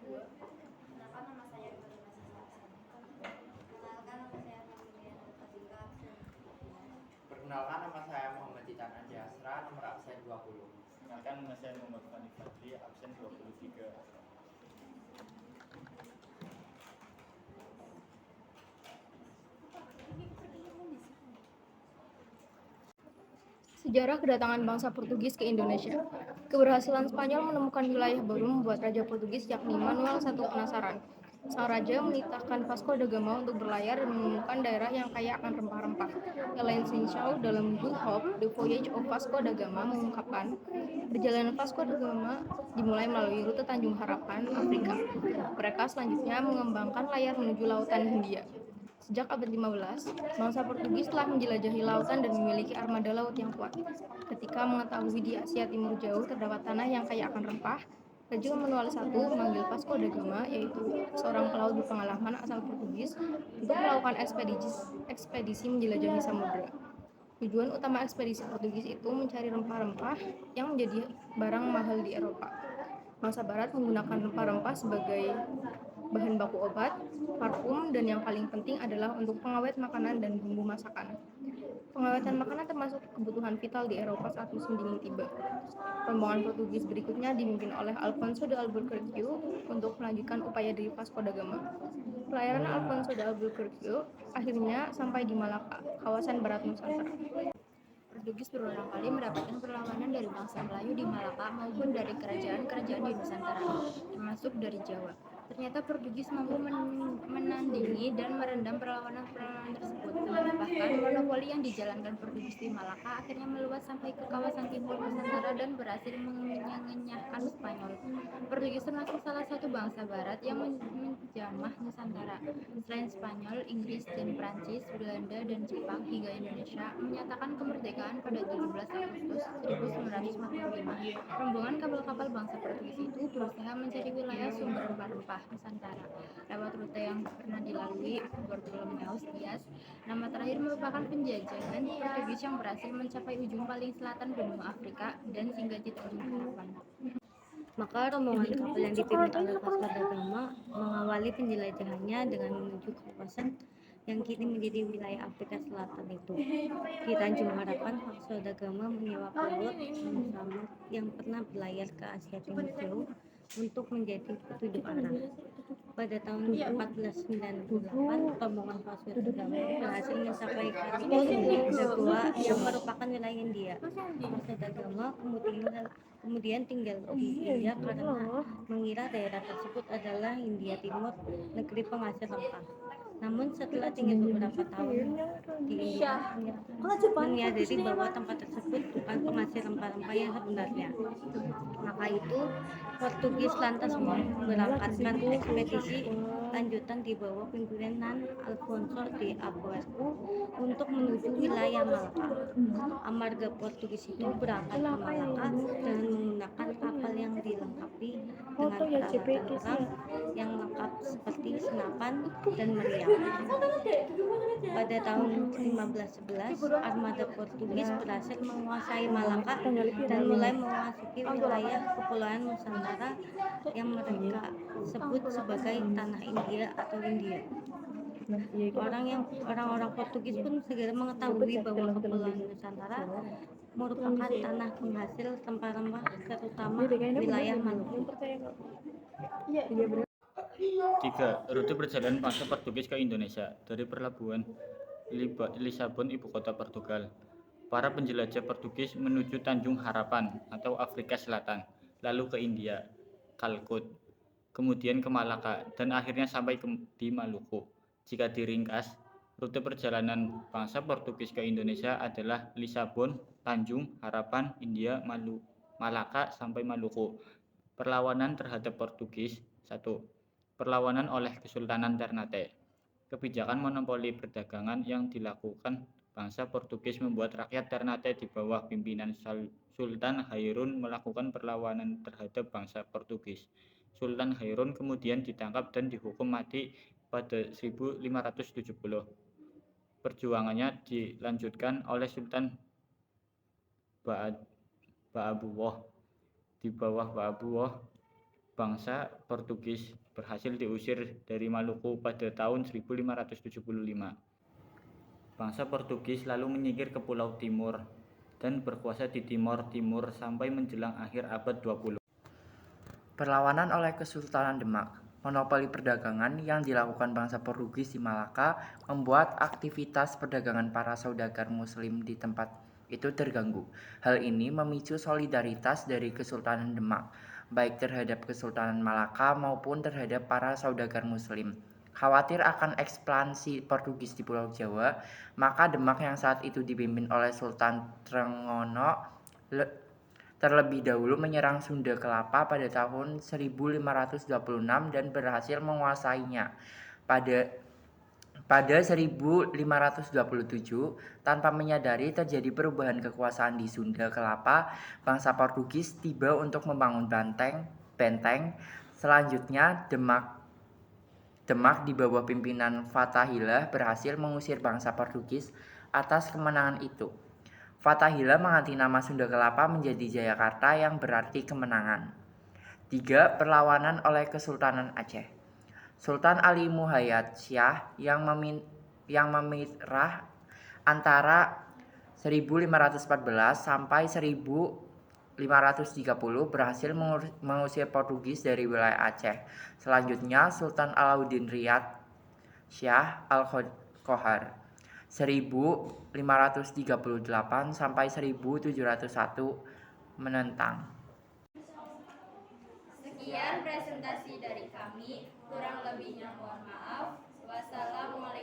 Kenalkan nama saya Ibrahim Aziz Aksan. Kenalkan nama saya Nafilia Fatika absen 13. Perkenalkan, nama saya Muhammad Titan Andi Asra, nomor absen 20. Kenalkan, nama saya Muhammad Fani Fadli, absen 23. Sejarah kedatangan bangsa Portugis ke Indonesia. Keberhasilan Spanyol menemukan wilayah baru membuat Raja Portugis yakni Manuel I penasaran. Sang raja menitahkan Vasco da Gama untuk berlayar dan menemukan daerah yang kaya akan rempah-rempah. Elaine Sinshaw dalam Good Hope, The Voyage of Vasco da Gama mengungkapkan, perjalanan Vasco da Gama dimulai melalui rute Tanjung Harapan, Afrika. Mereka selanjutnya mengembangkan layar menuju lautan Hindia. Sejak abad 15, bangsa Portugis telah menjelajahi lautan dan memiliki armada laut yang kuat. Ketika mengetahui di Asia Timur jauh terdapat tanah yang kaya akan rempah, Raja Manuel I memanggil Vasco da Gama, yaitu seorang pelaut berpengalaman asal Portugis, untuk melakukan ekspedisi menjelajahi samudera. Tujuan utama ekspedisi Portugis itu mencari rempah-rempah yang menjadi barang mahal di Eropa. Bangsa Barat menggunakan rempah-rempah sebagai bahan baku obat, parfum, dan yang paling penting adalah untuk pengawet makanan dan bumbu masakan. Pengawetan makanan termasuk kebutuhan vital di Eropa saat musim dingin tiba. Rombongan Portugis berikutnya dipimpin oleh Alfonso de Albuquerque untuk melanjutkan upaya dari Vasco da Gama. Pelayaran Alfonso de Albuquerque akhirnya sampai di Malaka, kawasan barat Nusantara. Portugis berulang kali mendapatkan perlawanan dari bangsa Melayu di Malaka maupun dari kerajaan-kerajaan di Nusantara, termasuk dari Jawa. Ternyata Portugis mampu menandingi dan merendam perlawanan-perlawanan tersebut. Bahkan monopoli yang dijalankan Portugis di Malaka akhirnya meluas sampai ke kawasan timur Nusantara dan berhasil mengenyahkan Spanyol. Portugis termasuk salah satu bangsa Barat yang menjamah Nusantara. Selain Spanyol, Inggris dan Prancis, Belanda dan Jepang hingga Indonesia menyatakan kemerdekaan pada 17 Agustus 1945. Rombongan kapal-kapal bangsa Portugis itu berusaha mencari wilayah sumber rempah-rempah Nusantara lewat rute yang pernah dilalui Bartolomeus Dias. Nama terakhir merupakan penjajahan Portugis yang berhasil mencapai ujung paling selatan benua Afrika dan singgah di Tanjung Harapan. Maka rombongan kapal yang dipimpin oleh Vasco da Gama mengawali penjelajahannya dengan menuju kawasan yang kini menjadi wilayah Afrika Selatan itu. Di Tanjung Harapan, Vasco da Gama menyewa pelaut yang pernah berlayar ke Asia Timur jauh untuk menjadi petunjuk arah. Pada tahun 1498, rombongan Vasco da Gama berhasil mencapai Cape da Goa yang merupakan wilayah India. Vasco da Gama kemudian tinggal di India karena mengira daerah tersebut adalah India Timur, negeri penghasil rempah. Namun setelah tinggal beberapa tahun di India, menyadari bahwa tempat tersebut bukan penghasil rempah-rempah yang sebenarnya. Maka itu, Portugis lantas memberangkatkan ekspedisi lanjutan di bawah pimpinan Alfonso de Albuquerque untuk menuju wilayah Malaka. Amarga Portugis itu berangkat ke Malaka dengan menggunakan kapal yang dilengkapi dengan peralatan perang yang lengkap seperti senapan dan meriam. Pada tahun 1511, armada Portugis berhasil menguasai Malaka dan mulai memasuki wilayah kepulauan Nusantara yang mereka sebut sebagai Tanah India atau India. Orang-orang Portugis pun segera mengetahui bahwa kepulauan Nusantara merupakan tanah penghasil rempah-rempah, terutama wilayah Maluku. 3. Rute perjalanan bangsa Portugis ke Indonesia. Dari pelabuhan Lisabon, ibu kota Portugal, para penjelajah Portugis menuju Tanjung Harapan atau Afrika Selatan, lalu ke India, Kalkut, kemudian ke Malaka, dan akhirnya sampai di Maluku. Jika diringkas, rute perjalanan bangsa Portugis ke Indonesia adalah Lisabon, Tanjung Harapan, India, Malaka, sampai Maluku. Perlawanan terhadap Portugis. 1. Perlawanan oleh Kesultanan Ternate. Kebijakan monopoli perdagangan yang dilakukan bangsa Portugis membuat rakyat Ternate di bawah pimpinan Sultan Hairun melakukan perlawanan terhadap bangsa Portugis. Sultan Hairun kemudian ditangkap dan dihukum mati pada 1570. Perjuangannya dilanjutkan oleh Sultan Ba'abuwoh. Di bawah Ba'abuwoh, bangsa Portugis berhasil diusir dari Maluku pada tahun 1575. Bangsa Portugis lalu menyingkir ke Pulau Timur dan berkuasa di Timor Timur sampai menjelang akhir abad 20. Perlawanan oleh Kesultanan Demak. Monopoli perdagangan yang dilakukan bangsa Portugis di Malaka membuat aktivitas perdagangan para saudagar muslim di tempat itu terganggu. Hal ini memicu solidaritas dari Kesultanan Demak, baik terhadap Kesultanan Malaka maupun terhadap para saudagar muslim. Khawatir akan ekspansi Portugis di Pulau Jawa, maka Demak yang saat itu dipimpin oleh Sultan Trengono terlebih dahulu menyerang Sunda Kelapa pada tahun 1526 dan berhasil menguasainya. Pada 1527, tanpa menyadari terjadi perubahan kekuasaan di Sunda Kelapa, bangsa Portugis tiba untuk membangun benteng. Selanjutnya, Demak di bawah pimpinan Fathahillah berhasil mengusir bangsa Portugis. Atas kemenangan itu, Fathahillah mengganti nama Sunda Kelapa menjadi Jayakarta yang berarti kemenangan. 3. Perlawanan oleh Kesultanan Aceh. Sultan Ali Muhayyad Syah yang memirah antara 1514 sampai 1530 berhasil mengusir Portugis dari wilayah Aceh. Selanjutnya Sultan Alauddin Riyad Syah Al-Qohar 1538 sampai 1701 menentang. Sekian presentasi dari kami, kurang lebihnya mohon maaf. Wassalamualaikum